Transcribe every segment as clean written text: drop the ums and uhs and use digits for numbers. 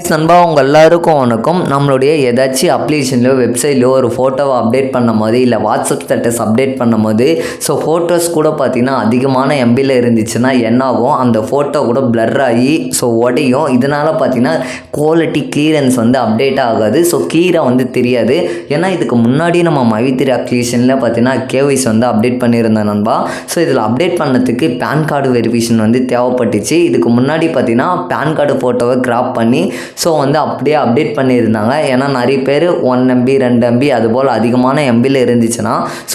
நண்பா உங்கள் எல்லாருக்கும் வணக்கம். நம்மளுடைய ஏதாச்சும் அப்ளிகேஷன்லையோ வெப்சைட்லையோ ஒரு ஃபோட்டோவை அப்டேட் பண்ணும் போது இல்லை வாட்ஸ்அப் ஸ்டேட்டஸ் அப்டேட் பண்ணும் போது ஃபோட்டோஸ் கூட பார்த்திங்கன்னா அதிகமான எம்பியில் இருந்துச்சுன்னா என்னாகும், அந்த ஃபோட்டோ கூட பிளர் ஆகி உடையும். இதனால் பார்த்திங்கன்னா குவாலிட்டி கிளியரன்ஸ் அப்டேட் ஆகாது. கிளியராக தெரியாது. ஏன்னா இதுக்கு முன்னாடி நம்ம மைவித்திரி அப்ளிகேஷனில் பார்த்திங்கன்னா கேவைஸ் அப்டேட் பண்ணியிருந்தேன் நண்பா. இதில் அப்டேட் பண்ணதுக்கு பேன் கார்டு வெரிஃபிகேஷன் தேவைப்பட்டுச்சு. இதுக்கு முன்னாடி பார்த்திங்கன்னா பேன் கார்டு ஃபோட்டோவை கிராப் பண்ணி அப்படியே அப்டேட் பண்ணியிருந்தாங்க. ஏன்னா நிறைய பேர் 1 MB 2 MB அதுபோல் அதிகமான எம்பியில் இருந்துச்சுன்னா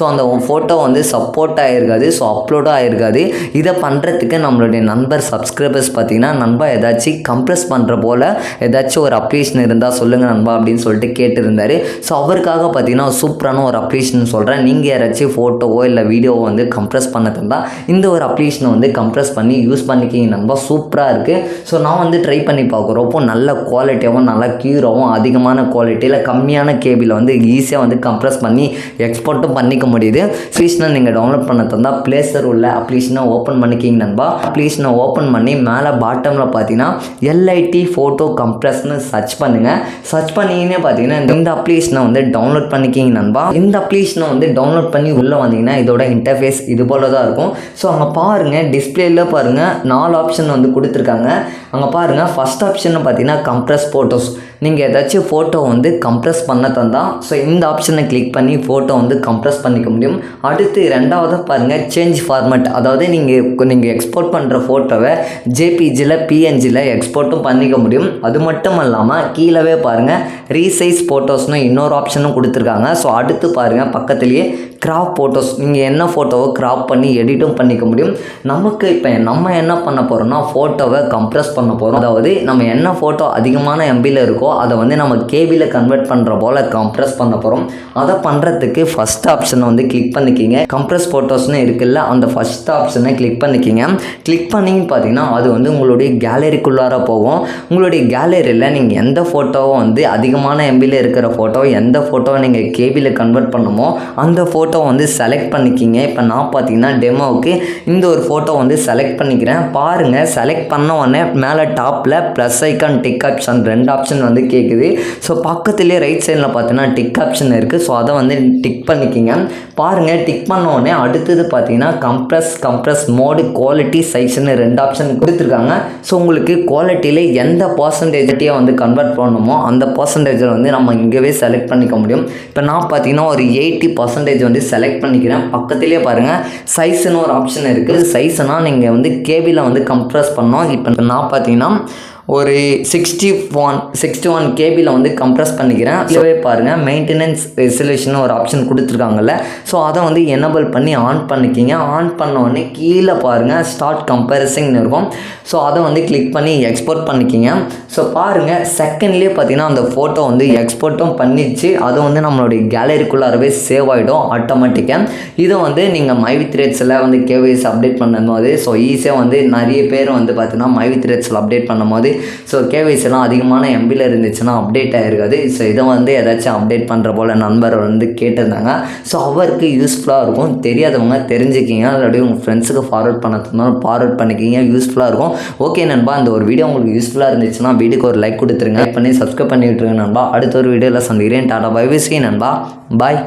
அந்த ஃபோட்டோ சப்போர்ட் ஆகிருக்காது, அப்லோடும் ஆகிருக்காது. இதை பண்ணுறதுக்கு நம்மளுடைய நண்பர் சப்ஸ்கிரைபர்ஸ் பார்த்திங்கன்னா நண்பா ஏதாச்சும் கம்ப்ரெஸ் பண்ணுற போல் ஏதாச்சும் ஒரு அப்ளிகேஷன் இருந்தால் சொல்லுங்கள் நண்பா அப்படின்னு சொல்லிட்டு கேட்டிருந்தார். அவருக்காக பார்த்திங்கன்னா சூப்பரான ஒரு அப்ளிகேஷன் சொல்கிறேன். நீங்கள் யாராச்சும் ஃபோட்டோவோ இல்லை வீடியோவோ கம்ப்ரெஸ் பண்ண தந்தால் இந்த ஒரு அப்ளிகேஷனை கம்ப்ரெஸ் பண்ணி யூஸ் பண்ணிக்கிங்க நண்பா. சூப்பராக இருக்குது. நான் ட்ரை பண்ணி பார்க்குறப்போ நல்ல குவாலிட்டியாகவும் நல்லா க்யூராகவும் அதிகமான குவாலிட்டியில் கம்மியான கேபிள் ஈஸியாக கம்ப்ரெஸ் பண்ணி எக்ஸ்போர்ட்டும் பண்ணிக்க முடியுது. அப்ளிகேஷனை நீங்கள் டவுன்லோட் பண்ண தந்தால் ப்ளேஸ்டர் உள்ள அப்ளிகேஷனை ஓப்பன் பண்ணிக்கிங்க நண்பா. அப்ளிகேஷனை ஓப்பன் பண்ணி மேலே பாட்டமில் பார்த்தீங்கன்னா LIT ஃபோட்டோ கம்ப்ரெஸ்னு சர்ச் பண்ணுங்கள். சர்ச் பண்ணிங்கன்னே பார்த்தீங்கன்னா இந்த அப்ளிகேஷனை டவுன்லோட் பண்ணிக்கிங்க நண்பா. இந்த அப்ளிகேஷனை டவுன்லோட் பண்ணி உள்ளே வந்தீங்கன்னா இதோட இன்டர்ஃபேஸ் இது போல தான் இருக்கும். அங்கே பாருங்கள், டிஸ்பிளேயில் பாருங்கள் 4 ஆப்ஷன் கொடுத்துருக்காங்க. அங்கே பாருங்கள், ஃபஸ்ட் ஆப்ஷன் பார்த்தீங்கன்னா கம்ப்ரெஸ் ஃபோட்டோஸ். நீங்கள் ஏதாச்சும் ஃபோட்டோ கம்ப்ரெஸ் பண்ண தந்தால் இந்த ஆப்ஷனை கிளிக் பண்ணி ஃபோட்டோ கம்ப்ரெஸ் பண்ணிக்க முடியும். அடுத்து ரெண்டாவது பாருங்கள் சேஞ்ச் ஃபார்மேட். அதாவது நீங்கள் எக்ஸ்போர்ட் பண்ணுற ஃபோட்டோவை JPGயில் PNGயில் எக்ஸ்போர்ட்டும் பண்ணிக்க முடியும். அது மட்டும் இல்லாமல் கீழவே பாருங்கள் ரீசைஸ் ஃபோட்டோஸ்னு இன்னொரு ஆப்ஷனும் கொடுத்துருக்காங்க. அடுத்து பாருங்கள் பக்கத்துலேயே கிராப் ஃபோட்டோஸ். நீங்கள் என்ன ஃபோட்டோவை கிராப் பண்ணி எடிட்டும் பண்ணிக்க முடியும். நமக்கு இப்போ நம்ம என்ன பண்ண போகிறோம்னா ஃபோட்டோவை கம்ப்ரெஸ் பண்ண போகிறோம். அதாவது நம்ம என்ன ஃபோட்டோ அதிகமான எம்பியில் இருக்கோ அதை நம்ம கேபியில் கன்வெர்ட் பண்ணுற போல் கம்ப்ரெஸ் பண்ண போகிறோம். அதை பண்ணுறதுக்கு ஃபஸ்ட் ஆப்ஷனை கிளிக் பண்ணிக்கிங்க. கம்ப்ரெஸ் ஃபோட்டோஸ்னு இருக்குல்ல, அந்த ஃபஸ்ட் ஆப்ஷனை கிளிக் பண்ணிக்கிங்க. கிளிக் பண்ணிங்கன்னு பார்த்தீங்கன்னா அது உங்களுடைய கேலரிக்குள்ளார போகும். உங்களுடைய கேலரியில் நீங்கள் எந்த ஃபோட்டோவை அதிகமான எம்பியில் இருக்கிற ஃபோட்டோ எந்த ஃபோட்டோவை நீங்கள் கேபியில் கன்வெர்ட் பண்ணுமோ அந்த ஃபோட்டோ செலக்ட் பண்ணிக்கிங்க. இப்போ நான் பார்த்தீங்கன்னா டெமோவுக்கு இந்த ஒரு ஃபோட்டோ செலக்ட் பண்ணிக்கிறேன். பாருங்கள், செலக்ட் பண்ண உடனே மேலே டாப்பில் plus icon tick option 2 option கேட்குது. பக்கத்துலேயே ரைட் சைடில் பார்த்தீங்கன்னா டிக் ஆப்ஷன் இருக்குது. அதை டிக் பண்ணிக்கிங்க. பாருங்கள், டிக் பண்ண உடனே அடுத்தது பார்த்தீங்கன்னா கம்ப்ரெஸ் மோடு குவாலிட்டி சைஸ்ன்னு 2 ஆப்ஷன் கொடுத்துருக்காங்க. உங்களுக்கு குவாலிட்டியில் எந்த பர்சன்டேஜ்ட்டியாக கன்வெர்ட் பண்ணணுமோ அந்த பர்சன்டேஜில் நம்ம இங்கேவே செலக்ட் பண்ணிக்க முடியும். இப்போ நான் பார்த்தீங்கன்னா ஒரு 80% செலக்ட் பண்ணிக்கிறேன். பக்கத்துலேயே பாருங்கள் சைஸ்ன்னு ஒரு ஆப்ஷன் இருக்குது. சைஸ்னால் நீங்கள் கேபியில் கம்ப்ரெஸ் பண்ணோம். இப்போ நான் பார்த்தீங்கன்னா ஒரு 61 கேபியில் கம்ப்ரெஸ் பண்ணிக்கிறேன். இதுவே பாருங்கள் மெயின்டெனன்ஸ் ரெசல்யூஷன் ஒரு ஆப்ஷன் கொடுத்துருக்காங்கல்ல. அதை எனபிள் பண்ணி ஆன் பண்ணிக்கிங்க. ஆன் பண்ண உடனே கீழே பாருங்கள் ஸ்டார்ட் கம்பேரிசிங்னு இருக்கும். அதை கிளிக் பண்ணி எக்ஸ்போர்ட் பண்ணிக்கிங்க. பாருங்கள் செகண்ட்லேயே பார்த்தீங்கன்னா அந்த ஃபோட்டோ எக்ஸ்போர்ட்டும் பண்ணிச்சு. அது நம்மளுடைய கேலரிக்குள்ளாரவே சேவ் ஆகிடும் ஆட்டோமேட்டிக்காக. இதை நீங்கள் மைவித்ரேட்ஸில் கேவைஸ் அப்டேட் பண்ணும்போது ஈஸியாக நிறைய பேர் பார்த்தீங்கன்னா மைவித்ரேட்ஸில் அப்டேட் பண்ணும்போது கேவைஸ்லாம் அதிகமான எம்பியில் இருந்துச்சுன்னா அப்டேட் ஆகிருக்காது. இதை ஏதாச்சும் அப்டேட் பண்ணுற போல் நண்பர் கேட்டிருந்தாங்க. அவருக்கு யூஸ்ஃபுல்லாக இருக்கும். தெரியாதவங்க தெரிஞ்சுக்கிங்க. இல்லாட்டி உங்கள் ஃப்ரெண்ட்ஸுக்கு ஃபார்வர்ட் பண்ண ஃபார்வர்ட் பண்ணிக்கிங்க. யூஸ்ஃபுல்லாக இருக்கும். ஓகே நண்பா, இந்த ஒரு வீடியோ உங்களுக்கு யூஸ்ஃபுல்லாக இருந்துச்சுன்னா வீடியோக்கு ஒரு லைக் கொடுத்துருங்க. லைக் பண்ணி சப்ஸ்கிரைப் பண்ணி விட்டுருங்க நண்பா. அடுத்த ஒரு வீடியோவில் சந்திக்கிறேன். Tata bye bye. நண்பா பாய்.